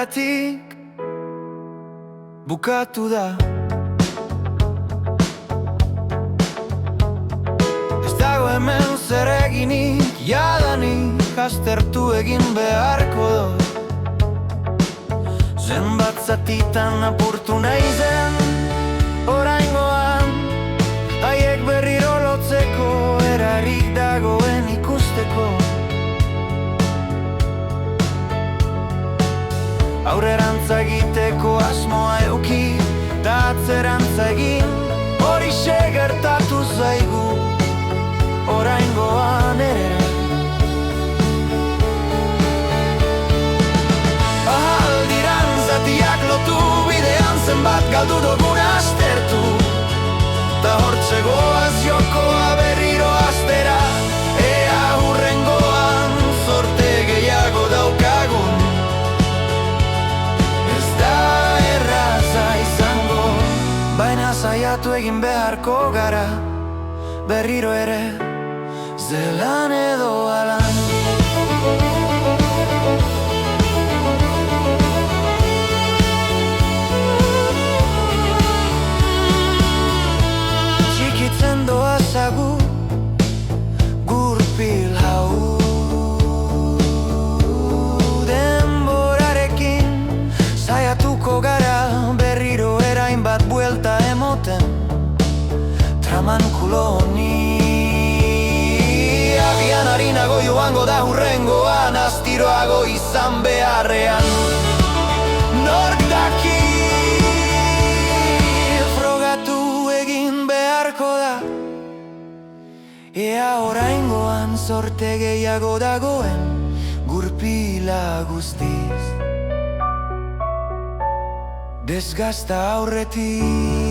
hasieratik bukatu da. Ez dago hemen zer eginik, jadanik aztertu egin beharko dut. Zenbat zatitan apurtu nahi zen oraingoan, haiek berriro lotzeko erarik dagoen ikusteko. Aurrerantza egiteko asmoa euki, ta atzerantza egin, horixe gertatu zaigu oraingoan ere. Ahaldiran zatiak lotu, bidean zenbat galdu dugun astertu, ta hortxe goaz jokoa berriro astera, ea hurrengoan zorte gehiago daukagun. Ez da erraza izango, baina saiatu egin beharko gara, berriro ere, zelan edo alan. Txikitzen doazagu gurpil hau, denborarekin saiatuko gara berriro erain bat buelta emoten traman kulo honi. Agian harinago joango da hurrengoan, astiroago izan beharrean. Nork daki, frogatu egin beharko da, ea oraingoan zorte gehiago dagoen gurpila guztiz desgasta aurretik.